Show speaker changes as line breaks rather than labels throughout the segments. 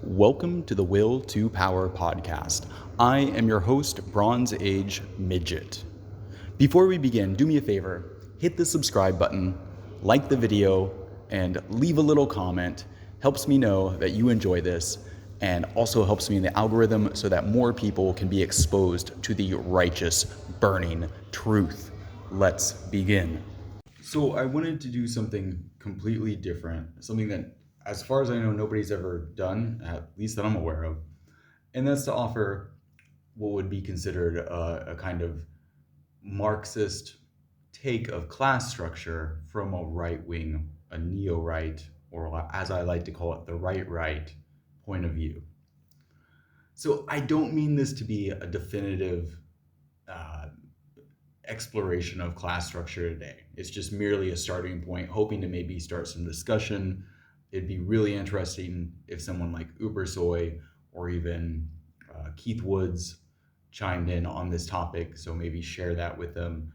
Welcome to the Will to Power podcast. I am your host, Bronze Age Midget. Before we begin, do me a favor, hit the subscribe button, like the video, and leave a little comment. Helps me know that you enjoy this and also helps me in the algorithm so that more people can be exposed to the righteous, burning truth. Let's begin. So I wanted to do something completely different, something that, as far as I know, nobody's ever done, at least that I'm aware of, and that's to offer what would be considered a kind of Marxist take of class structure from a right wing, a neo right, or as I like to call it, the right point of view. So I don't mean this to be a definitive uh, exploration of class structure today. It's just merely a starting point, hoping to maybe start some discussion. It'd be really interesting if someone like Ubersoy or even Keith Woods chimed in on this topic, so maybe share that with them.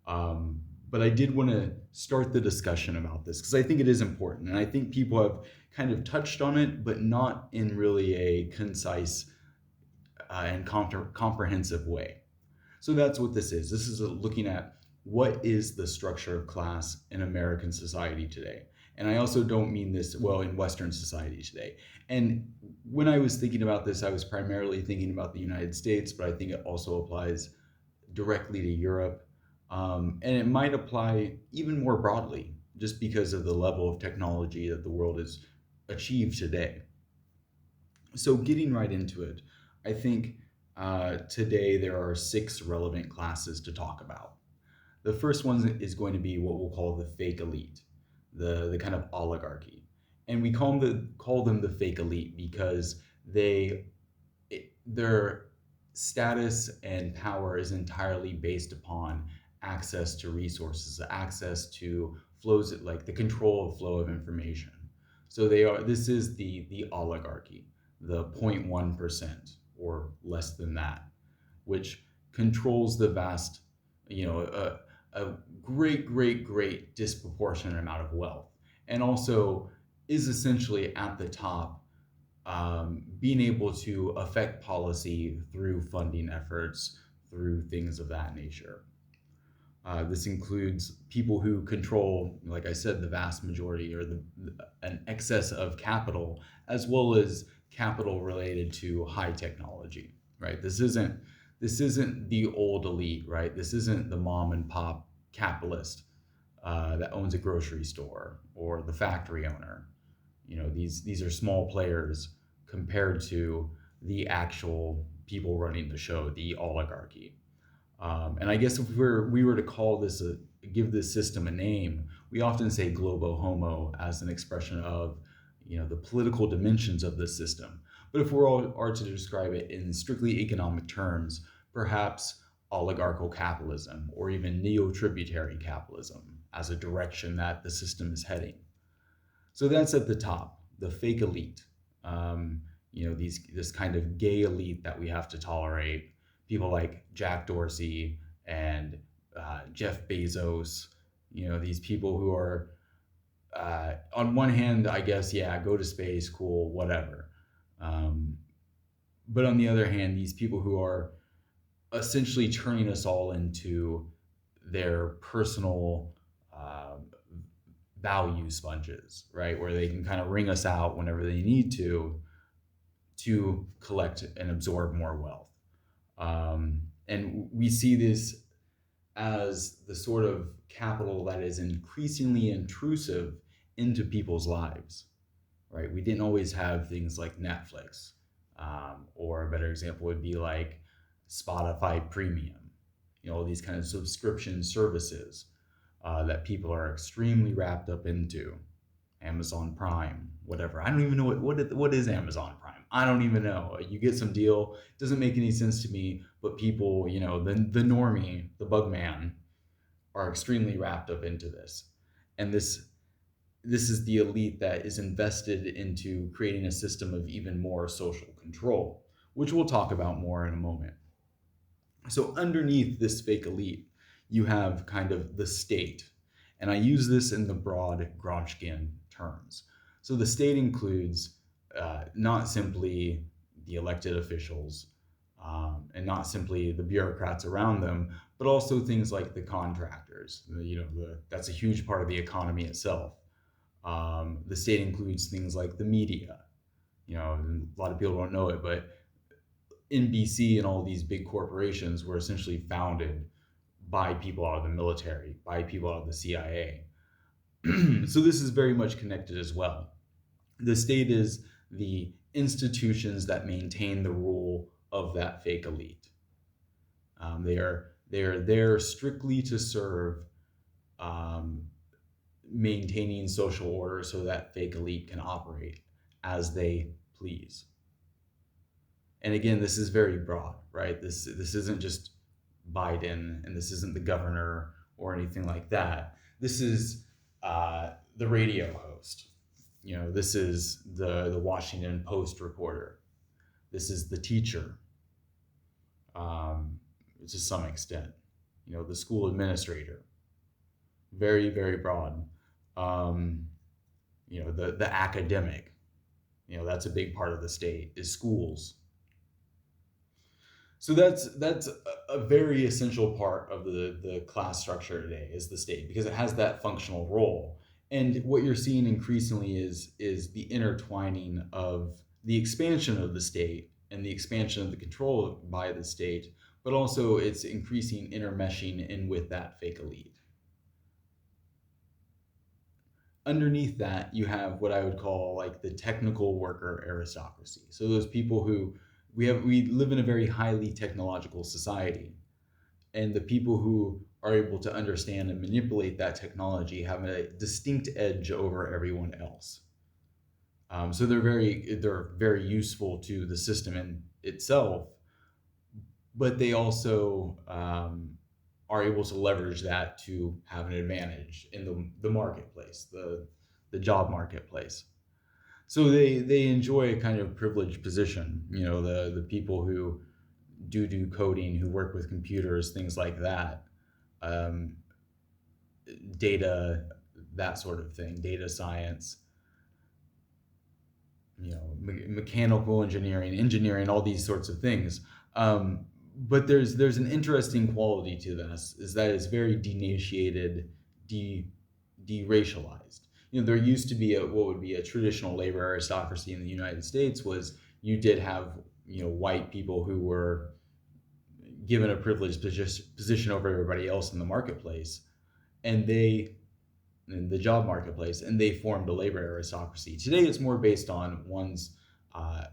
But I did want to start the discussion about this because I think it is important. And I think people have kind of touched on it, but not in really a concise and comprehensive way. So that's what this is. This is looking at what is the structure of class in American society today. And I also don't mean this, well, in Western society today. And when I was thinking about this, I was primarily thinking about the United States, but I think it also applies directly to Europe. And it might apply even more broadly, just because of the level of technology that the world has achieved today. So getting right into it, I think today there are 6 relevant classes to talk about. The first one is going to be what we'll call the fake elite, the kind of oligarchy. And we call them the fake elite because their status and power is entirely based upon access to resources, access to flows, like the control of flow of information. So this is the oligarchy, the 0.1% or less than that, which controls the vast, a great disproportionate amount of wealth, and also is essentially at the top, being able to affect policy through funding efforts, through things of that nature. This includes people who control, like I said, the vast majority or an excess of capital, as well as capital related to high technology, right? This isn't the old elite, right? This isn't the mom and pop capitalist that owns a grocery store or the factory owner. These are small players compared to the actual people running the show, the oligarchy. And I guess if we were to give this system a name, we often say globo homo as an expression of, the political dimensions of the system. But if we are to describe it in strictly economic terms, perhaps oligarchal capitalism or even neo-tributary capitalism as a direction that the system is heading. So that's at the top, the fake elite. This kind of gay elite that we have to tolerate. People like Jack Dorsey and Jeff Bezos. These people who are, on one hand, I guess, yeah, go to space, cool, whatever. But on the other hand, these people who are essentially turning us all into their personal value sponges, right? Where they can kind of wring us out whenever they need to collect and absorb more wealth. And we see this as the sort of capital that is increasingly intrusive into people's lives, right? We didn't always have things like Netflix, or a better example would be like Spotify Premium, these kind of subscription services that people are extremely wrapped up into. Amazon Prime, whatever. I don't even know what is Amazon Prime. I don't even know. You get some deal, doesn't make any sense to me, but people, the normie, the bug man, are extremely wrapped up into this. And this is the elite that is invested into creating a system of even more social control, which we'll talk about more in a moment. So underneath this fake elite, you have kind of the state. And I use this in the broad Gramscian terms. So the state includes not simply the elected officials, and not simply the bureaucrats around them, but also things like the contractors. That's a huge part of the economy itself. The state includes things like the media. A lot of people don't know it, but NBC and all these big corporations were essentially founded by people out of the military, by people out of the CIA. So this is very much connected as well. The state is the institutions that maintain the rule of that fake elite. They are there strictly to serve um, maintaining social order so that fake elite can operate as they please. And again, this is very broad, right? This isn't just Biden, and this isn't the governor or anything like that. This is the radio host. This is the Washington Post reporter. This is the teacher, to some extent. The school administrator. Very, very broad. The academic. That's a big part of the state, is schools. So that's a very essential part of the class structure today, is the state, because it has that functional role. And what you're seeing increasingly is the intertwining of the expansion of the state and the expansion of the control by the state, but also its increasing intermeshing in with that fake elite. Underneath that, you have what I would call like the technical worker aristocracy. So those people who we live in a very highly technological society, and the people who are able to understand and manipulate that technology have a distinct edge over everyone else. So they're very useful to the system in itself, but they also are able to leverage that to have an advantage in the marketplace, the job marketplace. So they enjoy a kind of privileged position. The people who do coding, who work with computers, things like that, data, that sort of thing, data science, mechanical engineering, all these sorts of things. But there's an interesting quality to this, is that it's very denatiated, deracialized. There used to be what would be a traditional labor aristocracy in the United States. Was you did have white people who were given a privileged position over everybody else in the marketplace, and in the job marketplace, and they formed a labor aristocracy. Today, it's more based on one's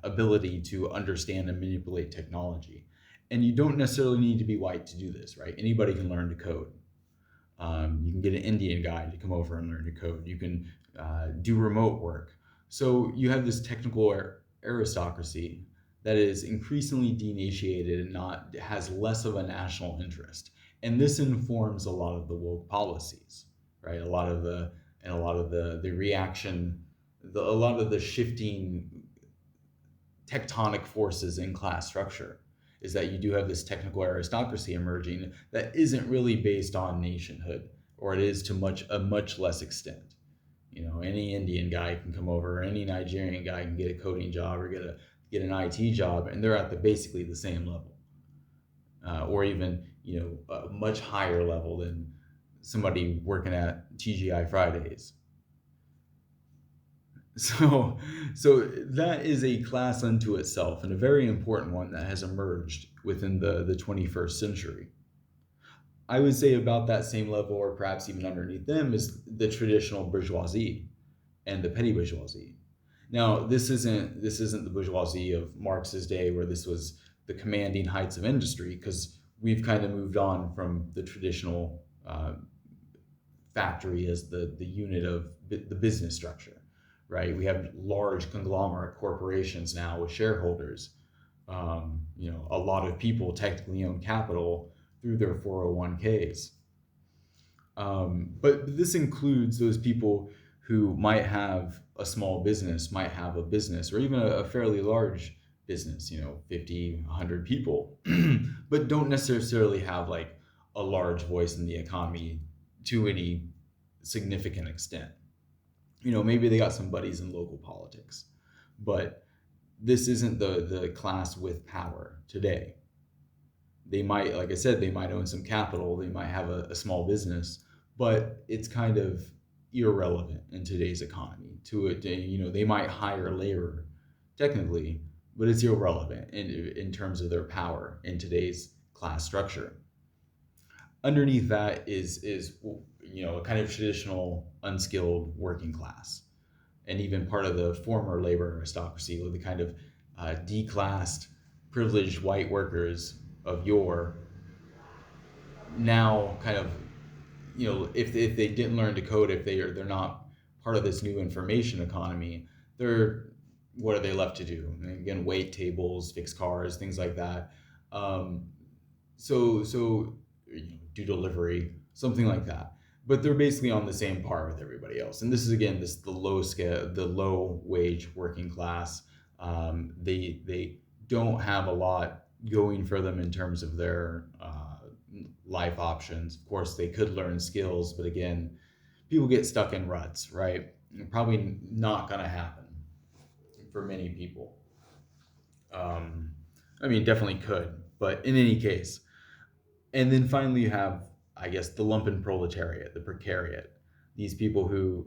ability to understand and manipulate technology. And you don't necessarily need to be white to do this, right? Anybody can learn to code. You can get an Indian guy to come over and learn to code. You can do remote work. So you have this technical aristocracy that is increasingly denatiated and has less of a national interest. And this informs a lot of the woke policies, right? A lot of the reaction, a lot of the shifting tectonic forces in class structure, is that you do have this technical aristocracy emerging that isn't really based on nationhood, or it is to a much less extent. Any Indian guy can come over, or any Nigerian guy can get a coding job or get an IT job, and they're at basically the same level, or even a much higher level than somebody working at TGI Fridays. So that is a class unto itself, and a very important one that has emerged within the 21st century. I would say about that same level, or perhaps even underneath them, is the traditional bourgeoisie and the petty bourgeoisie. Now, this isn't the bourgeoisie of Marx's day, where this was the commanding heights of industry, because we've kind of moved on from the traditional factory as the unit of the business structure. Right, we have large conglomerate corporations now with shareholders. A lot of people technically own capital through their 401ks. But this includes those people who might have a small business, might have a business, or even a fairly large business, 50, 100 people, but don't necessarily have like a large voice in the economy to any significant extent. Maybe they got some buddies in local politics, But this isn't the class with power today. They might, like I said, they might own some capital, they might have a small business, but it's kind of irrelevant in today's economy. To it, they might hire labor technically, but it's irrelevant in terms of their power in today's class structure. Underneath that is a kind of traditional unskilled working class, and even part of the former labor aristocracy, with the kind of declassed, privileged white workers of yore, now kind of, if they didn't learn to code, if they're not part of this new information economy, they're what are they left to do? And again, wait tables, fix cars, things like that. Um, so do delivery, something like that. But they're basically on the same par with everybody else. And this is again the low wage working class. They don't have a lot going for them in terms of their life options. Of course, they could learn skills, but again, people get stuck in ruts, right? Probably not going to happen for many people. Definitely could, but in any case. And then finally, you have, I guess, the lumpen proletariat, the precariat. These people who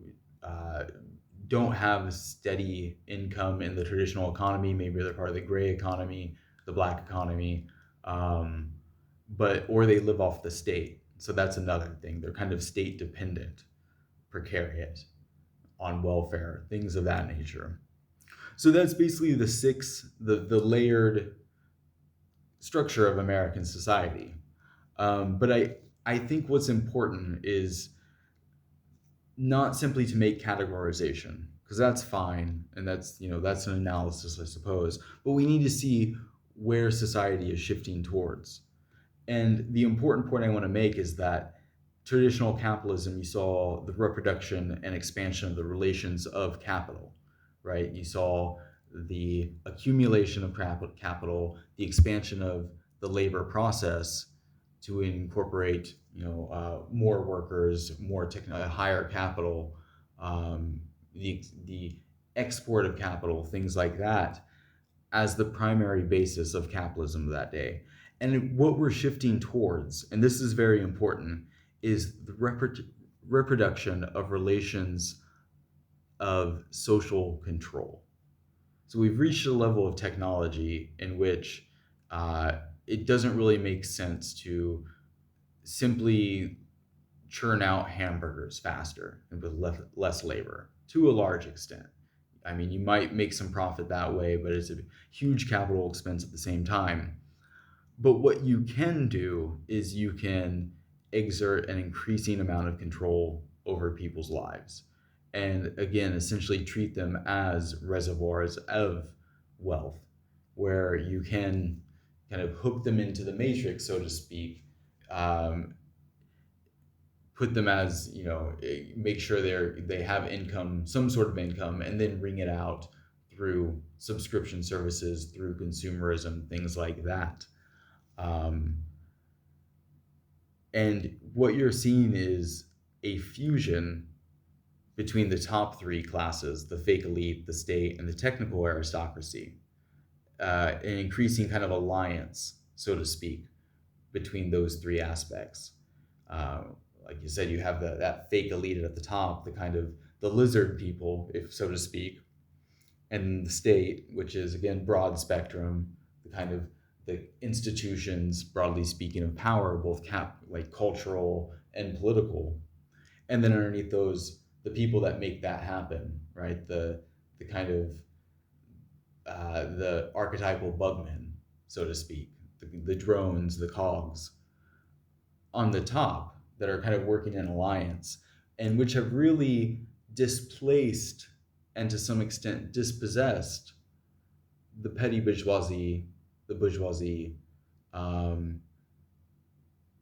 don't have steady income in the traditional economy. Maybe they're part of the gray economy, the black economy, or they live off the state. So that's another thing. They're kind of state dependent, precariat, on welfare, things of that nature. So that's basically the layered structure of American society. But I think what's important is not simply to make categorization, because that's fine, and that's an analysis, I suppose. But we need to see where society is shifting towards. And the important point I want to make is that traditional capitalism, you saw the reproduction and expansion of the relations of capital, right? You saw the accumulation of capital, the expansion of the labor process to incorporate, more workers, higher capital, the export of capital, things like that, as the primary basis of capitalism of that day. And what we're shifting towards, and this is very important, is the reproduction of relations of social control. So we've reached a level of technology in which it doesn't really make sense to simply churn out hamburgers faster and with less labor, to a large extent. You might make some profit that way, but it's a huge capital expense at the same time. But what you can do is you can exert an increasing amount of control over people's lives. And again, essentially treat them as reservoirs of wealth, where you can kind of hook them into the matrix, so to speak, put them as, make sure they have income, some sort of income, and then wring it out through subscription services, through consumerism, things like that. And what you're seeing is a fusion between the top three classes, the fake elite, the state, and the technical aristocracy, an increasing kind of alliance, so to speak, between those three aspects. Like you said, you have that fake elite at the top, the kind of the lizard people, if so to speak, and the state, which is again broad spectrum, the kind of the institutions, broadly speaking, of power, both like cultural and political, and then underneath those, the people that make that happen, right? The kind of the archetypal bugmen, so to speak, the drones, the cogs on the top that are kind of working in alliance, and which have really displaced and to some extent dispossessed the petty bourgeoisie, the bourgeoisie, and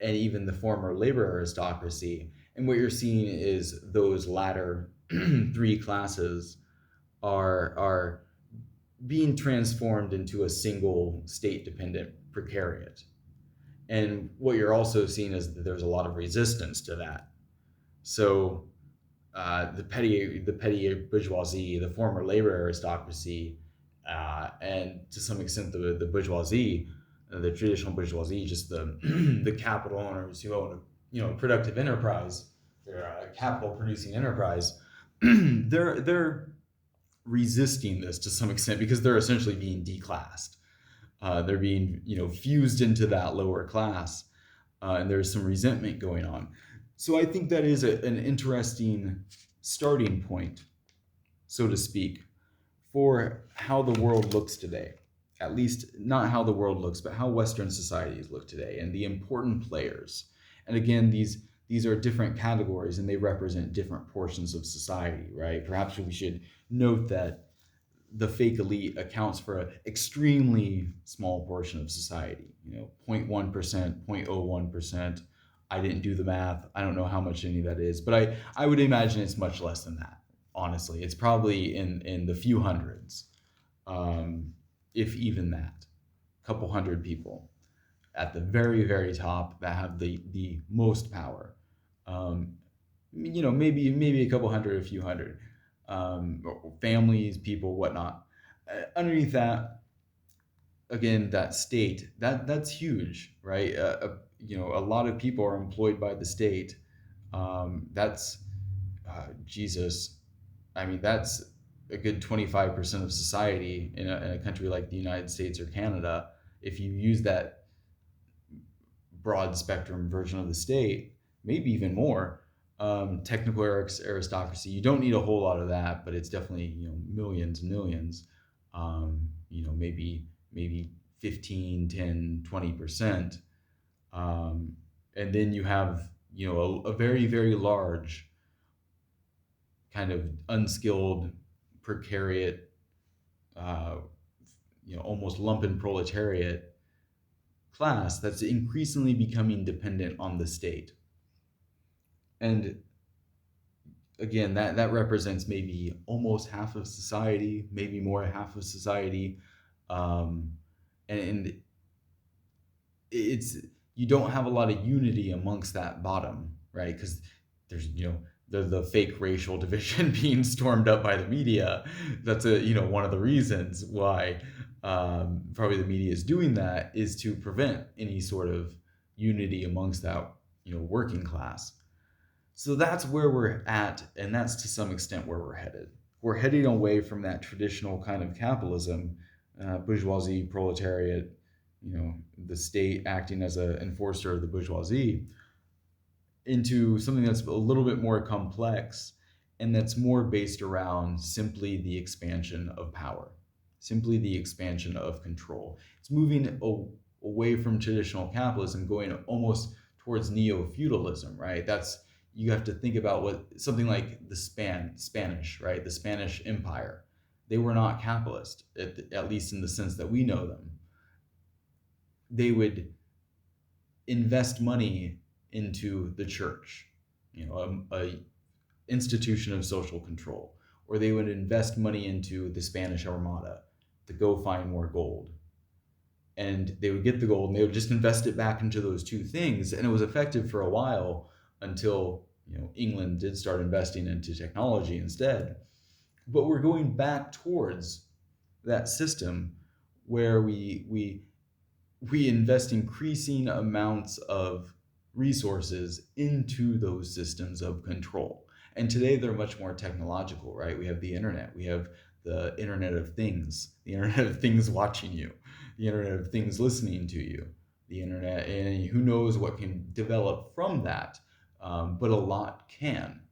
even the former labor aristocracy. And what you're seeing is those latter three classes are being transformed into a single state-dependent precariat. And what you're also seeing is that there's a lot of resistance to that. So the petty bourgeoisie, the former labor aristocracy, and to some extent the bourgeoisie, the traditional bourgeoisie, just the the capital owners who own a productive enterprise, they're a capital producing enterprise. They're resisting this to some extent because they're essentially being declassed. They're being fused into that lower class, and there's some resentment going on. So I think that is an interesting starting point, so to speak, for how the world looks today. At least not how the world looks, but how Western societies look today, and the important players. And again, these are different categories, and they represent different portions of society, right? Perhaps we should note that the fake elite accounts for an extremely small portion of society, 0.1%, 0.01%. I didn't do the math. I don't know how much any of that is, but I would imagine it's much less than that. Honestly, it's probably in the few hundreds, if even that. A couple hundred people at the very, very top that have the most power. Maybe a couple hundred, a few hundred, families, people, whatnot. Underneath that, again, that state, that's huge, right? A lot of people are employed by the state. That's Jesus. I mean, that's a good 25% of society in a country like the United States or Canada. If you use that broad spectrum version of the state, maybe even more. Technical aristocracy, you don't need a whole lot of that, but it's definitely millions and millions. Maybe 15, 10, 20%. And then you have a very, very large kind of unskilled precariat, almost lumpen proletariat class that's increasingly becoming dependent on the state. And again, that represents maybe almost half of society, maybe more half of society. And it's, you don't have a lot of unity amongst that bottom, right? Because there's the fake racial division being stormed up by the media. That's one of the reasons why probably the media is doing that, is to prevent any sort of unity amongst that working class. So that's where we're at, and that's to some extent where we're headed. We're heading away from that traditional kind of capitalism, bourgeoisie, proletariat, the state acting as an enforcer of the bourgeoisie, into something that's a little bit more complex, and that's more based around simply the expansion of power, simply the expansion of control. It's moving away from traditional capitalism, going almost towards Neofeudalism, right? You have to think about what something like the Spanish, right? The Spanish Empire. They were not capitalist, at least in the sense that we know them. They would invest money into the church, a institution of social control, or they would invest money into the Spanish Armada to go find more gold. And they would get the gold and they would just invest it back into those two things. And it was effective for a while until England did start investing into technology instead. But we're going back towards that system where we invest increasing amounts of resources into those systems of control. And today they're much more technological, right? We have the internet, we have the Internet of Things, the Internet of Things watching you, the Internet of Things listening to you, the internet, and who knows what can develop from that. But a lot can,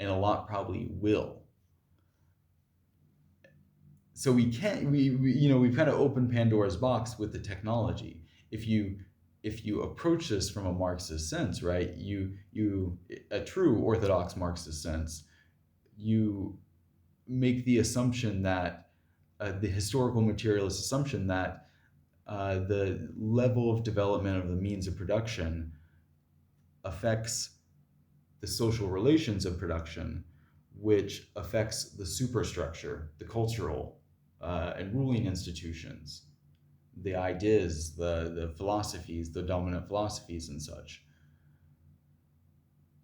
and a lot probably will. So we've kind of opened Pandora's box with the technology. If you approach this from a Marxist sense, right, a true orthodox Marxist sense, you make the assumption that the historical materialist assumption that the level of development of the means of production affects the social relations of production, which affects the superstructure, the cultural and ruling institutions, the ideas, the philosophies, the dominant philosophies and such.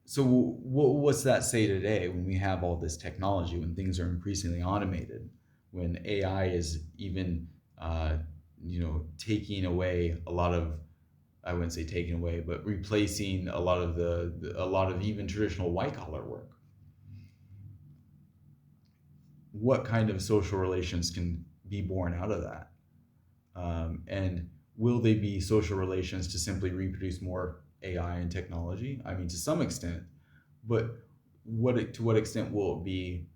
So what's that say today when we have all this technology, when things are increasingly automated, when AI is even uh, taking away a lot of, I wouldn't say taking away, but replacing a lot of a lot of even traditional white collar work. What kind of social relations can be born out of that? And will they be social relations to simply reproduce more AI and technology? I mean, to some extent, but to what extent will it be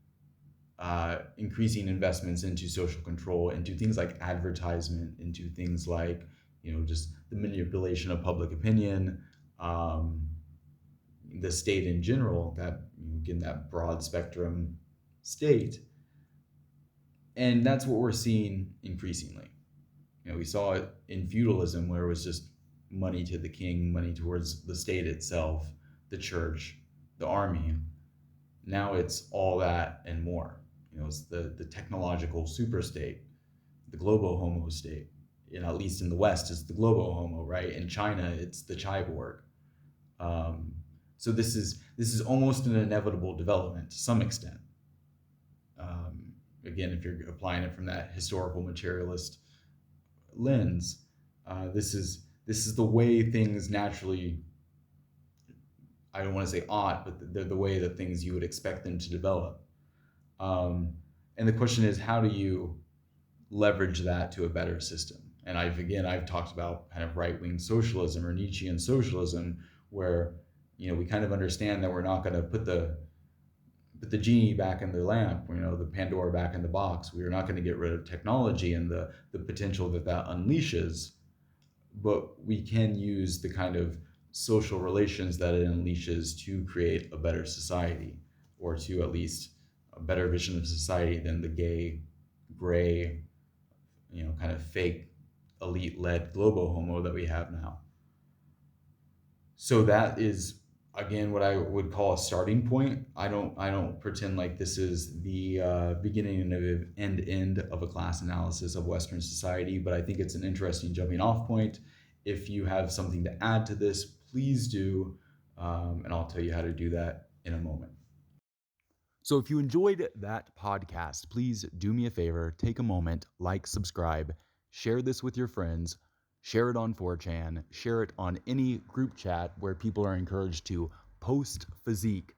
increasing investments into social control, into things like advertisement, into things like just the manipulation of public opinion, um, the state in general, that again that broad spectrum state, and that's what we're seeing increasingly. We saw it in feudalism where it was just money to the king, money towards the state itself, the church, the army. Now it's all that and more. It's the technological super state, the globo homo state. At least in the West, it's the globo homo, right? In China, it's the cyborg. Um, so this is almost an inevitable development to some extent. Again, if you're applying it from that historical materialist lens, this is the way things naturally. I don't want to say ought, but they're the way that things you would expect them to develop. Um, and the question is, how do you leverage that to a better system? And I've talked about kind of right wing socialism or Nietzschean socialism, where we kind of understand that we're not going to put the genie back in the lamp, the Pandora back in the box. We are not going to get rid of technology and the potential that unleashes, but we can use the kind of social relations that it unleashes to create a better society, or to at least a better vision of society than the gay, gray, kind of fake, elite-led globo homo that we have now. So that is again what I would call a starting point. I don't pretend like this is the beginning and end of a class analysis of Western society, but I think it's an interesting jumping off point. If you have something to add to this, please do, and I'll tell you how to do that in a moment. So if you enjoyed that podcast, please do me a favor, take a moment, like, subscribe, share this with your friends, share it on 4chan, share it on any group chat where people are encouraged to post physique,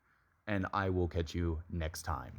and I will catch you next time.